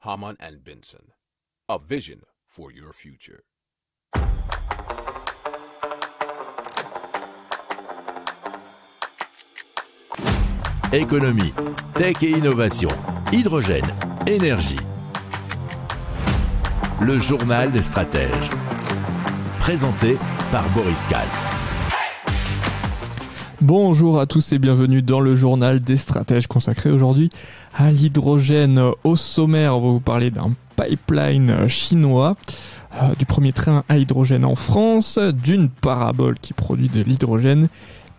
Hamann and Benson, a vision for your future. Économie, tech et innovation, hydrogène, énergie. Le journal des stratèges. Présenté par Boris Kalt. Bonjour à tous et bienvenue dans le journal des stratèges consacré aujourd'hui à l'hydrogène. Au sommaire, on va vous parler d'un pipeline chinois, du premier train à hydrogène en France, d'une parabole qui produit de l'hydrogène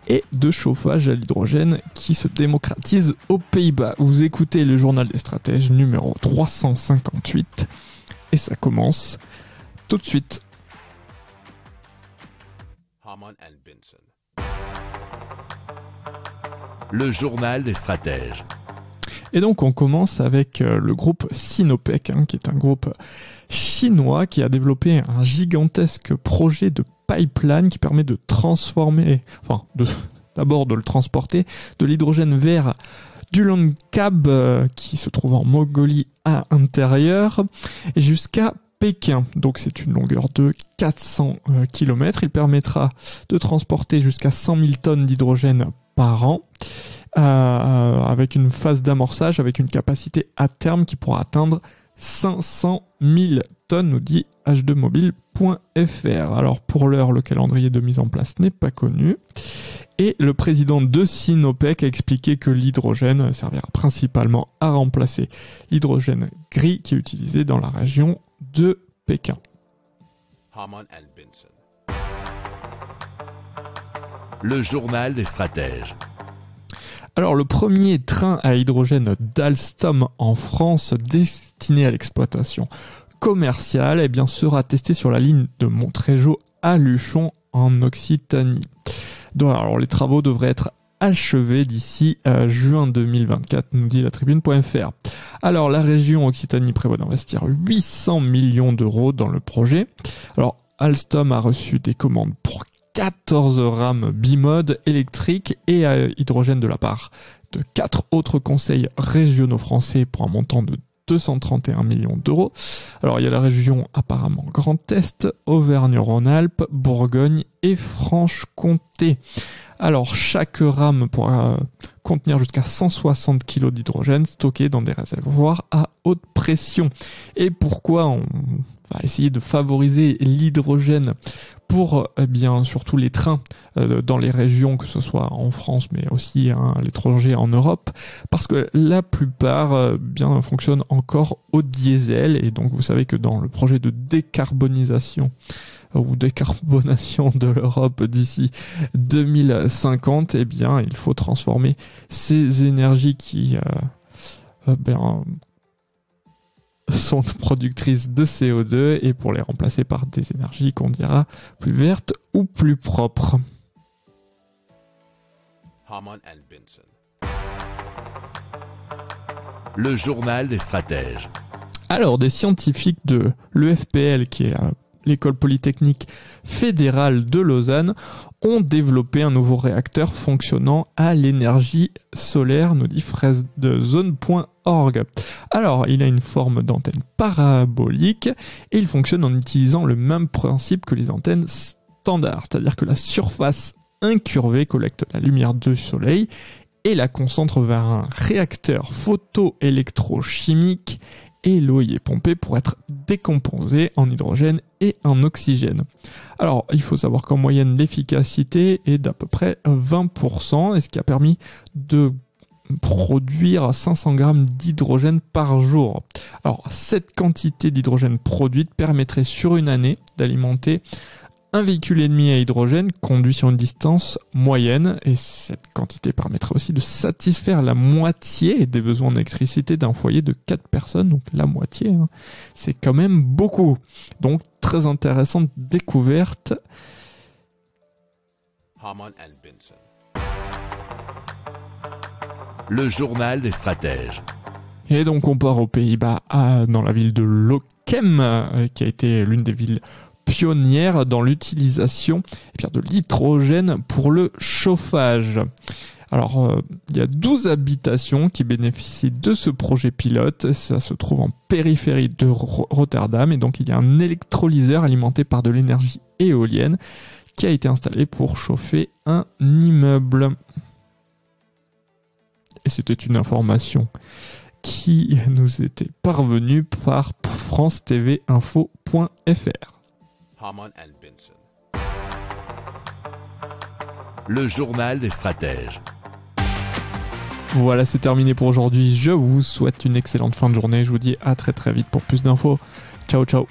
et de chauffage à l'hydrogène qui se démocratise aux Pays-Bas. Vous écoutez le journal des stratèges numéro 358 et ça commence tout de suite. Hamann and Benson. Le journal des stratèges. Et donc on commence avec le groupe Sinopec, qui est un groupe chinois qui a développé un gigantesque projet de pipeline qui permet de transformer, d'abord de le transporter, de l'hydrogène vert du Langkab qui se trouve en Mongolie à l'intérieur et jusqu'à Pékin. Donc c'est une longueur de 400 km. Il permettra de transporter jusqu'à 100 000 tonnes d'hydrogène par an, avec une phase d'amorçage, avec une capacité à terme qui pourra atteindre 500 000 tonnes, nous dit h2mobile.fr. Alors pour l'heure, le calendrier de mise en place n'est pas connu. Et le président de Sinopec a expliqué que l'hydrogène servira principalement à remplacer l'hydrogène gris qui est utilisé dans la région de Pékin. Hamann and Benson. Le journal des stratèges. Alors le premier train à hydrogène d'Alstom en France destiné à l'exploitation commerciale sera testé sur la ligne de Montrégeau à Luchon en Occitanie. Donc, alors les travaux devraient être achevés d'ici juin 2024, nous dit la tribune.fr. Alors la région Occitanie prévoit d'investir 800 millions d'euros dans le projet. Alors Alstom a reçu des commandes pour 14 rames bimode électriques et à hydrogène de la part de 4 autres conseils régionaux français pour un montant de 231 millions d'euros. Alors il y a la région apparemment Grand Est, Auvergne-Rhône-Alpes, Bourgogne et Franche-Comté. Alors chaque rame pourra contenir jusqu'à 160 kg d'hydrogène stocké dans des réservoirs à haute pression. Et pourquoi on va essayer de favoriser l'hydrogène pour surtout les trains dans les régions, que ce soit en France mais aussi à l'étranger en Europe, parce que la plupart fonctionnent encore au diesel. Et donc vous savez que dans le projet de décarbonation de l'Europe d'ici 2050, il faut transformer ces énergies qui sont productrices de CO2 et pour les remplacer par des énergies qu'on dira plus vertes ou plus propres. Hamann and Benson. Le journal des stratèges. Alors, des scientifiques de l'EFPL, qui est l'école polytechnique fédérale de Lausanne, ont développé un nouveau réacteur fonctionnant à l'énergie solaire, nous dit fraise-de-zone.org. Alors, il a une forme d'antenne parabolique et il fonctionne en utilisant le même principe que les antennes standards, c'est-à-dire que la surface incurvée collecte la lumière du soleil et la concentre vers un réacteur photoélectrochimique et l'eau y est pompée pour être décomposée en hydrogène et en oxygène. Alors, il faut savoir qu'en moyenne, l'efficacité est d'à peu près 20%, et ce qui a permis de produire 500 grammes d'hydrogène par jour. Alors, cette quantité d'hydrogène produite permettrait sur une année d'alimenter un véhicule et demi à hydrogène conduit sur une distance moyenne, et cette quantité permettrait aussi de satisfaire la moitié des besoins d'électricité d'un foyer de 4 personnes, donc la moitié, c'est quand même beaucoup. Donc très intéressante découverte. Hamann and Benson. Le journal des stratèges. Et donc on part aux Pays-Bas, dans la ville de Lochem, qui a été l'une des villes pionnière dans l'utilisation de l'hydrogène pour le chauffage. Alors, il y a 12 habitations qui bénéficient de ce projet pilote. Ça se trouve en périphérie de Rotterdam et donc il y a un électrolyseur alimenté par de l'énergie éolienne qui a été installé pour chauffer un immeuble. Et c'était une information qui nous était parvenue par france-tv-info.fr. Hamann and Benson. Le journal des stratèges. Voilà, c'est terminé pour aujourd'hui. Je vous souhaite une excellente fin de journée. Je vous dis à très très vite pour plus d'infos. Ciao ciao.